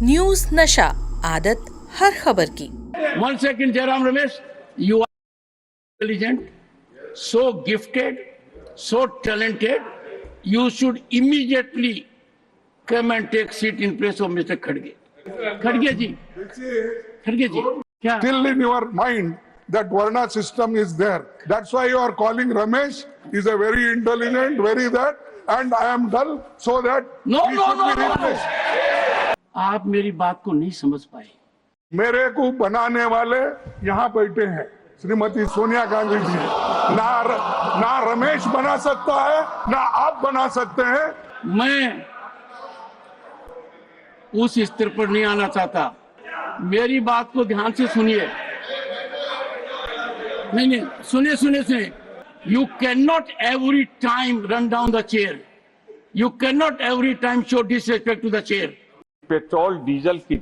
News नशा, आदत हर खबर की। 1 second, Jairam Ramesh, you are intelligent, so gifted, so talented. You should immediately come and take seat in place of Mr. Khadge. Khadge ji, Khadge ji, क्या? Still in your mind that Varna system is there. That's why you are calling Ramesh. He's a very intelligent, very that, and I am dull, so that No, he no, should no, be no, no. replaced. आप मेरी बात को नहीं समझ पाए। मेरे को बनाने वाले यहाँ बैठे हैं, श्रीमती सोनिया गांधी जी। ना रमेश बना सकता है, ना आप बना सकते हैं। मैं उस स्तर पर नहीं आना चाहता। मेरी बात को ध्यान से सुनिए। नहीं, सुनिए। You cannot every time run down the chair. You cannot every time show disrespect to the chair. Petrol diesel की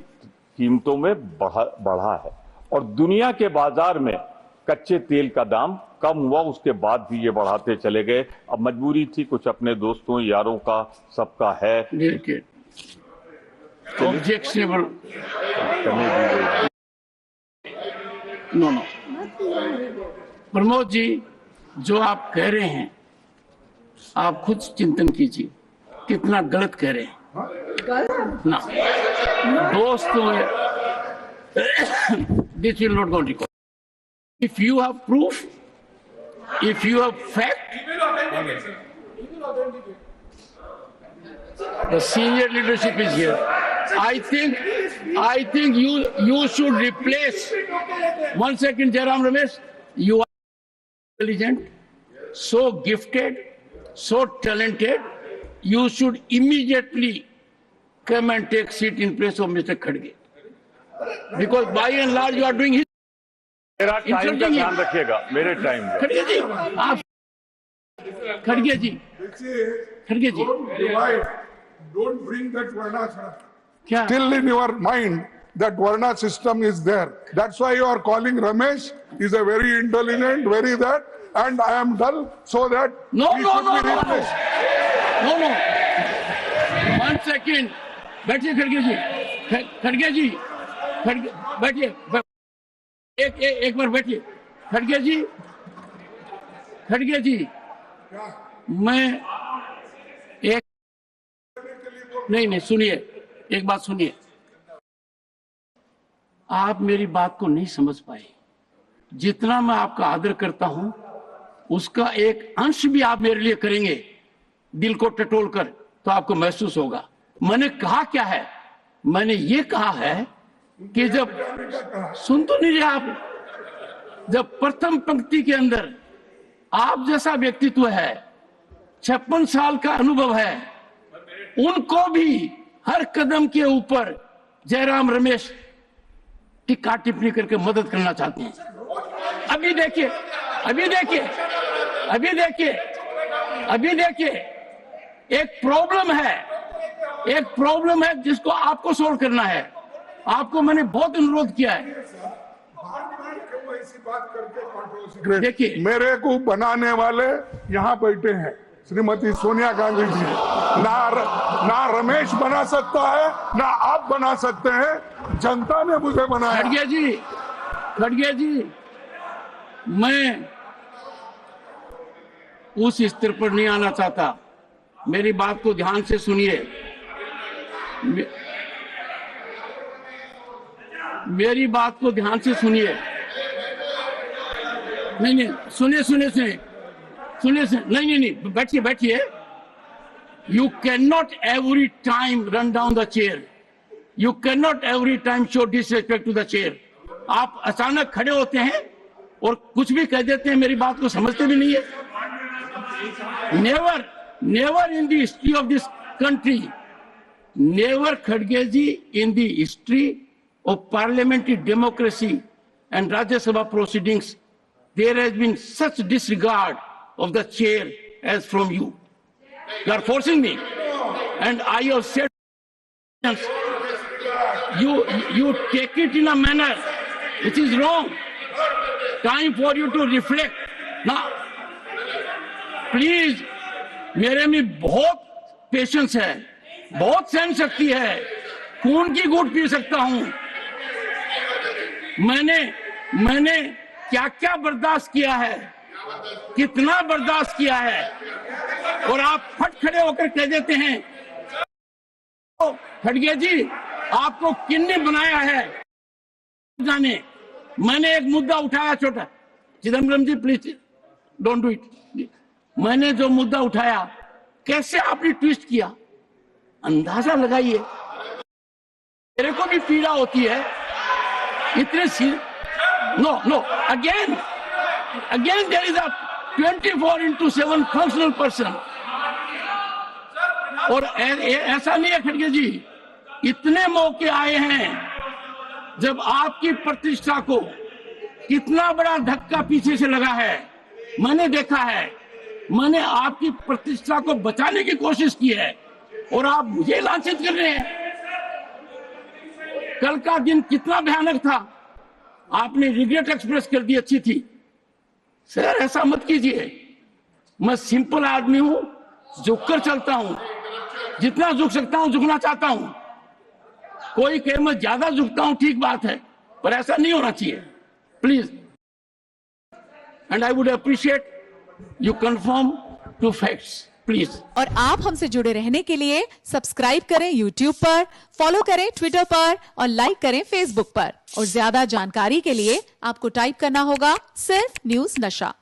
कीमतों में बढ़ा है और दुनिया के बाजार में कच्चे तेल का दाम कम हुआ, उसके बाद भी ये बढ़ाते चले गए। अब मजबूरी थी, कुछ अपने दोस्तों यारों का सबका है। Objectionable. No. प्रमोद जी, जो आप कह रहे हैं, आप खुद चिंतन कीजिए कितना गलत कह रहे हैं। ना दोस्तों, this will not go on record. If you have proof, if you have fact, the senior leadership is here. I think you should replace. 1 second, Jairam Ramesh, you are intelligent, so gifted, so talented. You should immediately come and take seat in place of Mr. Khadge, because by and large you are doing his. मेरा time का ध्यान रखिएगा, मेरे time का। खड़गे जी, आप खड़गे जी, Don't bring that Varna. क्या? Still in your mind that Varna system is there. That's why you are calling Ramesh. He's a very intelligent, very that, and I am dull, so that No. he should be replaced. No. 1 second. बैठिए खड़गे जी, बैठिए। एक बार बैठिए। खड़गे जी, मैं एक नहीं, सुनिए, एक बात सुनिए। आप मेरी बात को नहीं समझ पाए। जितना मैं आपका आदर करता हूं, उसका एक अंश भी आप मेरे लिए करेंगे दिल को टटोल कर, तो आपको महसूस होगा। मैंने कहा क्या है? मैंने ये कहा है कि जब सुन तो नहीं रहे आप, जब प्रथम पंक्ति के अंदर आप जैसा व्यक्तित्व है, 56 साल का अनुभव है, उनको भी हर कदम के ऊपर जयराम रमेश टिक्का टिप्पणी करके मदद करना चाहते हैं। अभी देखिए, एक प्रॉब्लम है जिसको आपको सोल्व करना है। आपको मैंने बहुत अनुरोध किया है। देखिए, मेरे को बनाने वाले यहाँ बैठे हैं, श्रीमती सोनिया गांधी जी। ना रमेश बना सकता है, ना आप बना सकते हैं। जनता ने मुझे बनाया। खड़गे जी, मैं उस स्तर पर नहीं आना चाहता। मेरी बात को ध्यान से सुनिए। मेरी बात को ध्यान से सुनिए। नहीं, सुनिए। नहीं, बैठिए। You cannot every time run down the chair. You cannot every time show disrespect to the chair. आप अचानक खड़े होते हैं और कुछ भी कह देते हैं, मेरी बात को समझते भी नहीं है। Never in the history of this country, never Khadgeji in the history of parliamentary democracy and Rajya Sabha proceedings, there has been such disregard of the chair as from you. You are forcing me, and I have said you take it in a manner which is wrong. Time for you to reflect. Now, please, मेरे में बहुत patience है, बहुत सहन शक्ति है, खून की घूंट पी सकता हूं। मैंने क्या क्या बर्दाश्त किया है, कितना बर्दाश्त किया है, और आप फट खड़े होकर कह देते हैं खड़गे जी आपको किन्ने बनाया है। जाने मैंने एक मुद्दा उठाया छोटा, चिदम्बरम जी प्लीज डोंट डू इट। मैंने जो मुद्दा उठाया कैसे आपने ट्विस्ट किया, अंदाजा लगाइए। मेरे को भी पीड़ा होती है इतने no again there is a 24/7 functional person. और ऐसा नहीं है खड़गे जी, इतने मौके आए हैं जब आपकी प्रतिष्ठा को कितना बड़ा धक्का पीछे से लगा है, मैंने देखा है। मैंने आपकी प्रतिष्ठा को बचाने की कोशिश की है और आप मुझे लांछित कर रहे हैं। कल का दिन कितना भयानक था, आपने रिग्रेट एक्सप्रेस कर दी, अच्छी थी। सर ऐसा मत कीजिए, मैं सिंपल आदमी हूं, झुककर चलता हूं, जितना झुक सकता हूं झुकना चाहता हूं। कोई कहे मैं ज्यादा झुकता हूं, ठीक बात है, पर ऐसा नहीं होना चाहिए please. And I would appreciate you confirm to facts please. और आप हमसे जुड़े रहने के लिए सब्सक्राइब करें YouTube पर, फॉलो करें Twitter पर और लाइक करें Facebook पर। और ज्यादा जानकारी के लिए आपको टाइप करना होगा सिर्फ न्यूज़ नशा।